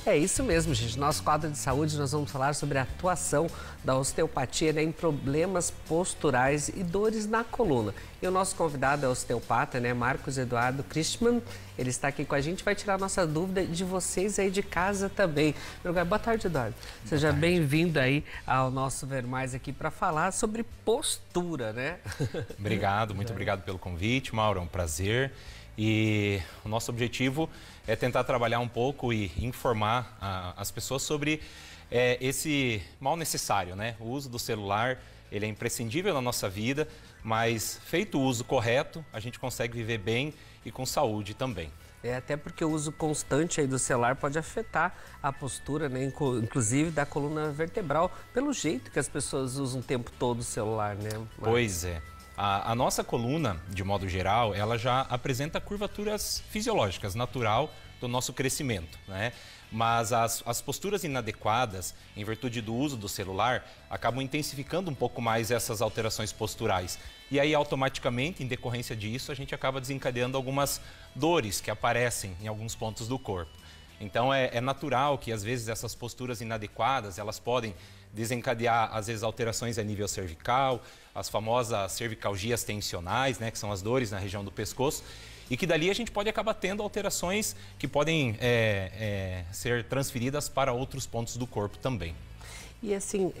É isso mesmo, gente. Nosso quadro de saúde, nós vamos falar sobre a atuação da osteopatia, né, em problemas posturais e dores na coluna. E o nosso convidado é o osteopata, né, Marcos Eduardo Christmann. Ele está aqui com a gente, vai tirar a nossa dúvida de vocês aí de casa também. Boa tarde, Eduardo. Seja bem-vindo aí ao nosso Ver Mais aqui para falar sobre postura, né? Obrigado, muito obrigado pelo convite, Mauro, é um prazer. E o nosso objetivo é tentar trabalhar um pouco e informar as pessoas sobre esse mal necessário, né? O uso do celular, ele é imprescindível na nossa vida, mas feito o uso correto, a gente consegue viver bem e com saúde também. Até porque o uso constante aí do celular pode afetar a postura, né? Inclusive da coluna vertebral, pelo jeito que as pessoas usam o tempo todo o celular, né? Pois é. A nossa coluna, de modo geral, ela já apresenta curvaturas fisiológicas, natural do nosso crescimento, né? Mas as posturas inadequadas, em virtude do uso do celular, acabam intensificando um pouco mais essas alterações posturais. E aí, automaticamente, em decorrência disso, a gente acaba desencadeando algumas dores que aparecem em alguns pontos do corpo. Então, é natural que, às vezes, essas posturas inadequadas, elas podem desencadear, às vezes, alterações a nível cervical, as famosas cervicalgias tensionais, né, que são as dores na região do pescoço, e que dali a gente pode acabar tendo alterações que podem ser transferidas para outros pontos do corpo também. E assim,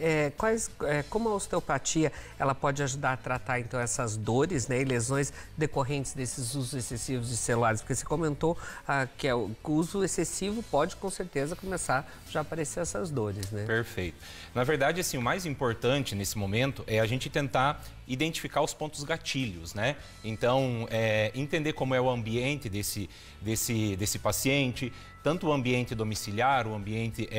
como a osteopatia ela pode ajudar a tratar então essas dores, né, e lesões decorrentes desses usos excessivos de celulares? Porque você comentou que o uso excessivo pode com certeza começar já a aparecer essas dores, né? Perfeito. Na verdade, assim, o mais importante nesse momento é a gente tentar identificar os pontos gatilhos, né? Então, entender como é o ambiente desse paciente, tanto o ambiente domiciliar, o ambiente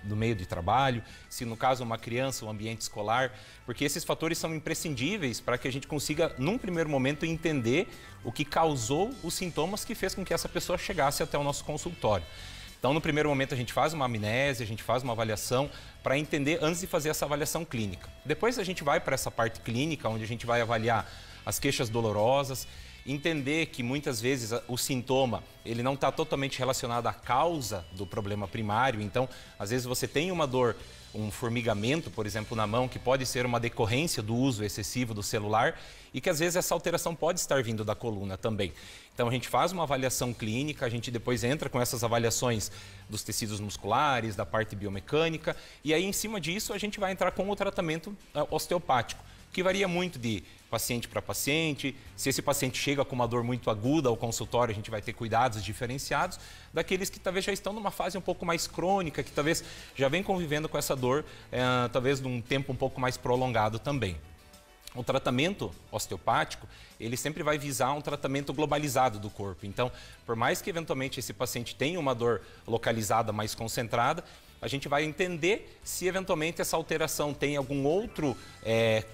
do meio de trabalho, se no caso uma criança, o ambiente escolar, porque esses fatores são imprescindíveis para que a gente consiga, num primeiro momento, entender o que causou os sintomas que fez com que essa pessoa chegasse até o nosso consultório. Então, no primeiro momento, a gente faz uma amnésia, a gente faz uma avaliação para entender antes de fazer essa avaliação clínica. Depois a gente vai para essa parte clínica, onde a gente vai avaliar as queixas dolorosas, entender que muitas vezes o sintoma ele não está totalmente relacionado à causa do problema primário. Então, às vezes você tem uma dor, um formigamento, por exemplo, na mão, que pode ser uma decorrência do uso excessivo do celular e que às vezes essa alteração pode estar vindo da coluna também. Então a gente faz uma avaliação clínica, a gente depois entra com essas avaliações dos tecidos musculares, da parte biomecânica, e aí em cima disso a gente vai entrar com o tratamento osteopático, que varia muito de paciente para paciente. Se esse paciente chega com uma dor muito aguda ao consultório, a gente vai ter cuidados diferenciados daqueles que talvez já estão numa fase um pouco mais crônica, que talvez já vem convivendo com essa dor, talvez num tempo um pouco mais prolongado também. O tratamento osteopático, ele sempre vai visar um tratamento globalizado do corpo. Então, por mais que eventualmente esse paciente tenha uma dor localizada mais concentrada, a gente vai entender se eventualmente essa alteração tem algum outro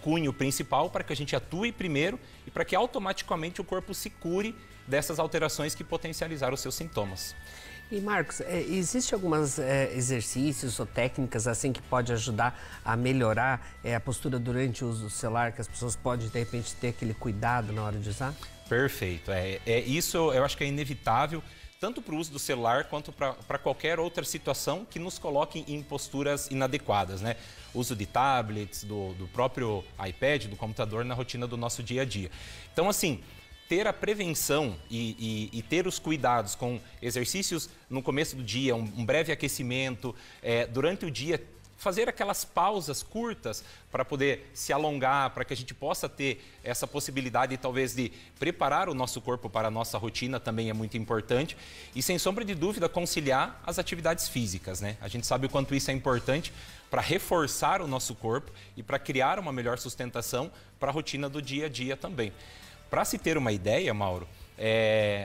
cunho principal para que a gente atue primeiro e para que automaticamente o corpo se cure dessas alterações que potencializaram os seus sintomas. E Marcos, existe alguns exercícios ou técnicas assim que pode ajudar a melhorar a postura durante o uso do celular, que as pessoas podem de repente ter aquele cuidado na hora de usar? Perfeito, isso eu acho que é inevitável, tanto para o uso do celular quanto para qualquer outra situação que nos coloque em posturas inadequadas, né? Uso de tablets, do próprio iPad, do computador na rotina do nosso dia a dia. Então, assim, ter a prevenção e ter os cuidados com exercícios no começo do dia, um breve aquecimento, durante o dia, fazer aquelas pausas curtas para poder se alongar, para que a gente possa ter essa possibilidade talvez de preparar o nosso corpo para a nossa rotina também é muito importante. E sem sombra de dúvida conciliar as atividades físicas, né? A gente sabe o quanto isso é importante para reforçar o nosso corpo e para criar uma melhor sustentação para a rotina do dia a dia também. Para se ter uma ideia, Mauro,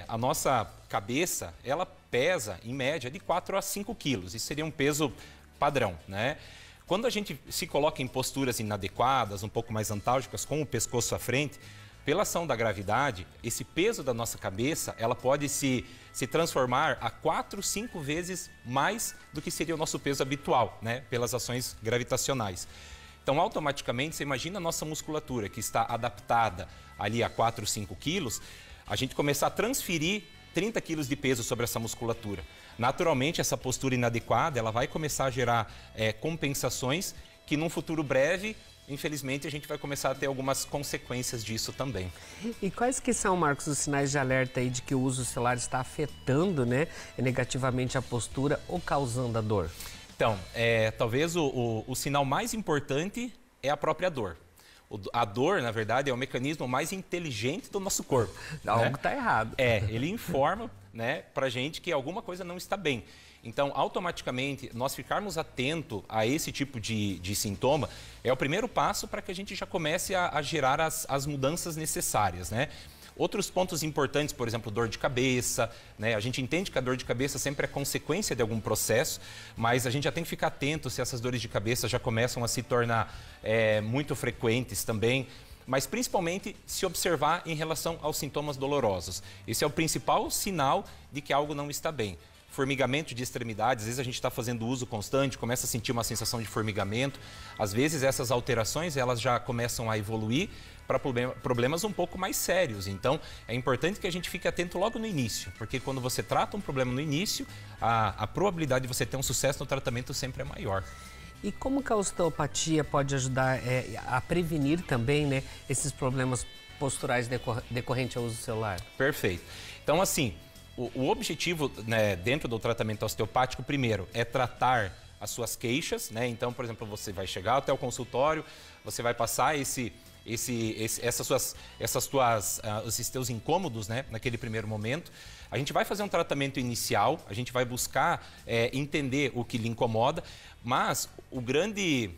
a nossa cabeça, ela pesa, em média, de 4 a 5 quilos. Isso seria um peso padrão, né? Quando a gente se coloca em posturas inadequadas, um pouco mais antálgicas, com o pescoço à frente, pela ação da gravidade, esse peso da nossa cabeça, ela pode se transformar a 4, 5 vezes mais do que seria o nosso peso habitual, né? Pelas ações gravitacionais. Então, automaticamente, você imagina a nossa musculatura, que está adaptada ali a 4, 5 quilos, a gente começar a transferir 30 quilos de peso sobre essa musculatura. Naturalmente, essa postura inadequada, ela vai começar a gerar compensações que num futuro breve, infelizmente, a gente vai começar a ter algumas consequências disso também. E quais que são, Marcos, os sinais de alerta aí de que o uso do celular está afetando, né, negativamente a postura ou causando a dor? Então, talvez o sinal mais importante é a própria dor. A dor, na verdade, é o mecanismo mais inteligente do nosso corpo. Algo está errado. Ele informa, né, pra gente que alguma coisa não está bem. Então, automaticamente, nós ficarmos atentos a esse tipo de sintoma é o primeiro passo para que a gente já comece a gerar as mudanças necessárias, né? Outros pontos importantes, por exemplo, dor de cabeça, né? A gente entende que a dor de cabeça sempre é consequência de algum processo, mas a gente já tem que ficar atento se essas dores de cabeça já começam a se tornar muito frequentes também, mas principalmente se observar em relação aos sintomas dolorosos. Esse é o principal sinal de que algo não está bem. Formigamento de extremidades, às vezes a gente está fazendo uso constante, começa a sentir uma sensação de formigamento. Às vezes essas alterações elas já começam a evoluir para problemas um pouco mais sérios. Então é importante que a gente fique atento logo no início, porque quando você trata um problema no início, a probabilidade de você ter um sucesso no tratamento sempre é maior. E como que a osteopatia pode ajudar a prevenir também, né, esses problemas posturais decorrentes ao uso do celular? Perfeito. Então, assim, o objetivo, né, dentro do tratamento osteopático, primeiro, é tratar as suas queixas, né? Então, por exemplo, você vai chegar até o consultório, você vai passar esses teus incômodos, né, naquele primeiro momento. A gente vai fazer um tratamento inicial, a gente vai buscar entender o que lhe incomoda, mas o grande,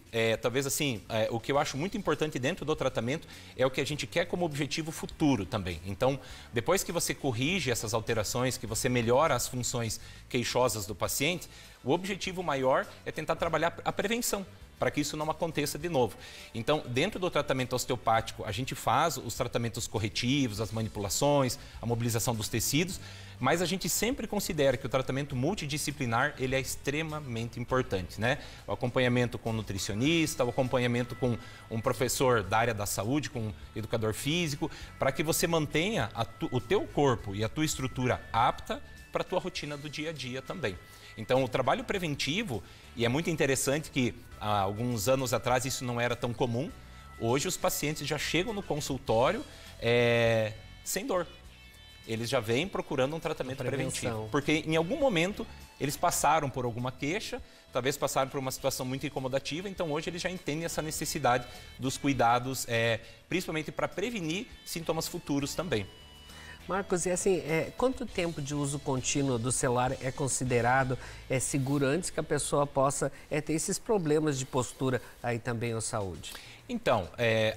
talvez assim, o que eu acho muito importante dentro do tratamento é o que a gente quer como objetivo futuro também. Então, depois que você corrige essas alterações, que você melhora as funções queixosas do paciente, o objetivo maior é tentar trabalhar a prevenção, para que isso não aconteça de novo. Então, dentro do tratamento osteopático, a gente faz os tratamentos corretivos, as manipulações, a mobilização dos tecidos, mas a gente sempre considera que o tratamento multidisciplinar ele é extremamente importante, né? O acompanhamento com um nutricionista, o acompanhamento com um professor da área da saúde, com um educador físico, para que você mantenha o teu corpo e a tua estrutura apta para a tua rotina do dia a dia também. Então, o trabalho preventivo, e é muito interessante que há alguns anos atrás isso não era tão comum, hoje os pacientes já chegam no consultório sem dor. Eles já vêm procurando um tratamento preventivo, porque em algum momento eles passaram por alguma queixa, talvez passaram por uma situação muito incomodativa, então hoje eles já entendem essa necessidade dos cuidados, principalmente para prevenir sintomas futuros também. Marcos, e assim, quanto tempo de uso contínuo do celular é considerado seguro antes que a pessoa possa ter esses problemas de postura aí também ou saúde? Então,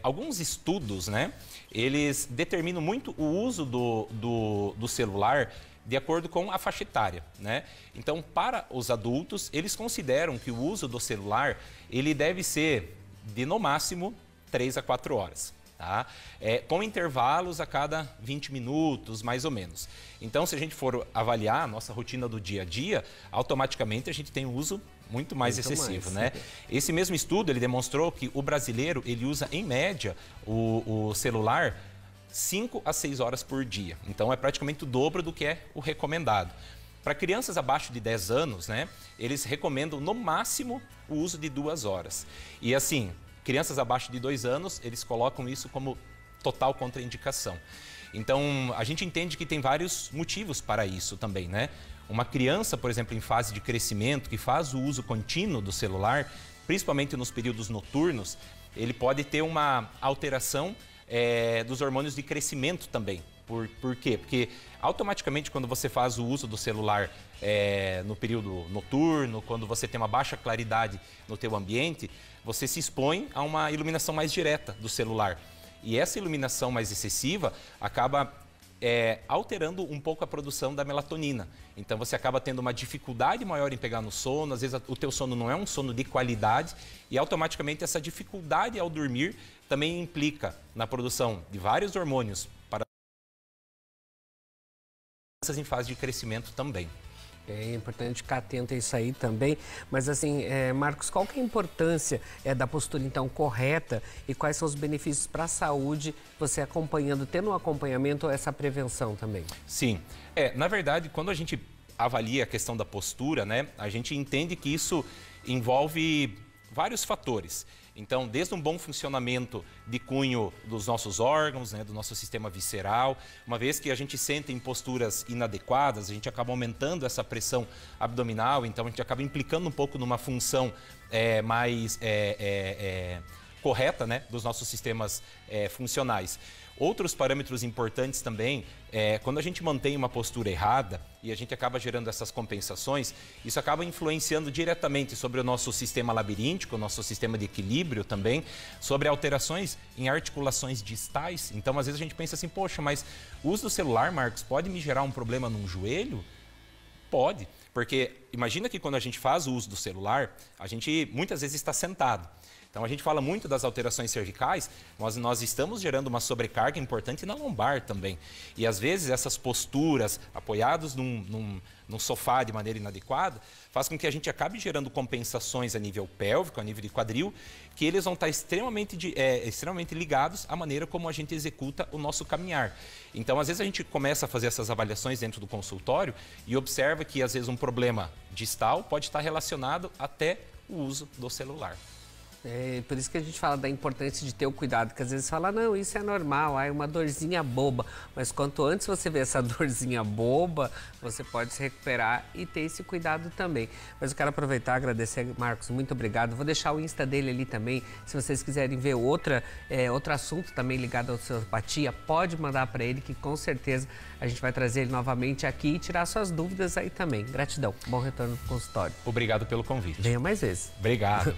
alguns estudos, né, eles determinam muito o uso do celular de acordo com a faixa etária, né? Então, para os adultos, eles consideram que o uso do celular, ele deve ser de, no máximo, 3 a 4 horas. Tá? Com intervalos a cada 20 minutos, mais ou menos. Então, se a gente for avaliar a nossa rotina do dia a dia, automaticamente a gente tem um uso muito mais excessivo, né? Esse mesmo estudo, ele demonstrou que o brasileiro, ele usa, em média, o celular 5 a 6 horas por dia. Então, é praticamente o dobro do que é o recomendado. Para crianças abaixo de 10 anos, né, eles recomendam, no máximo, o uso de 2 horas. E assim, crianças abaixo de 2 anos, eles colocam isso como total contraindicação. Então, a gente entende que tem vários motivos para isso também, né? Uma criança, por exemplo, em fase de crescimento, que faz o uso contínuo do celular, principalmente nos períodos noturnos, ele pode ter uma alteração dos hormônios de crescimento também. Por quê? Porque automaticamente quando você faz o uso do celular no período noturno, quando você tem uma baixa claridade no teu ambiente, você se expõe a uma iluminação mais direta do celular. E essa iluminação mais excessiva acaba alterando um pouco a produção da melatonina. Então você acaba tendo uma dificuldade maior em pegar no sono, às vezes o teu sono não é um sono de qualidade e automaticamente essa dificuldade ao dormir também implica na produção de vários hormônios para em fase de crescimento também. É importante ficar atento a isso aí também, mas assim, Marcos, qual que é a importância da postura então correta e quais são os benefícios para a saúde, você acompanhando, tendo um acompanhamento ou essa prevenção também? Sim, na verdade, quando a gente avalia a questão da postura, né, a gente entende que isso envolve vários fatores. Então, desde um bom funcionamento de cunho dos nossos órgãos, né, do nosso sistema visceral, uma vez que a gente sente em posturas inadequadas, a gente acaba aumentando essa pressão abdominal, então a gente acaba implicando um pouco numa função mais correta, né, dos nossos sistemas funcionais. Outros parâmetros importantes também, quando a gente mantém uma postura errada e a gente acaba gerando essas compensações, isso acaba influenciando diretamente sobre o nosso sistema labiríntico, o nosso sistema de equilíbrio também, sobre alterações em articulações distais. Então, às vezes a gente pensa assim, poxa, mas o uso do celular, Marcos, pode me gerar um problema num joelho? Pode, porque imagina que quando a gente faz o uso do celular, a gente muitas vezes está sentado. Então, a gente fala muito das alterações cervicais, mas nós estamos gerando uma sobrecarga importante na lombar também. E, às vezes, essas posturas, apoiados num sofá de maneira inadequada, faz com que a gente acabe gerando compensações a nível pélvico, a nível de quadril, que eles vão estar extremamente ligados à maneira como a gente executa o nosso caminhar. Então, às vezes, a gente começa a fazer essas avaliações dentro do consultório e observa que, às vezes, um problema distal pode estar relacionado até o uso do celular. Por isso que a gente fala da importância de ter o cuidado, que às vezes fala, não, isso é normal, é uma dorzinha boba. Mas quanto antes você vê essa dorzinha boba, você pode se recuperar e ter esse cuidado também. Mas eu quero aproveitar e agradecer, Marcos, muito obrigado. Vou deixar o Insta dele ali também, se vocês quiserem ver outro assunto também ligado à osteopatia, pode mandar para ele, que com certeza a gente vai trazer ele novamente aqui e tirar suas dúvidas aí também. Gratidão, bom retorno pro consultório. Obrigado pelo convite. Venha mais vezes. Obrigado.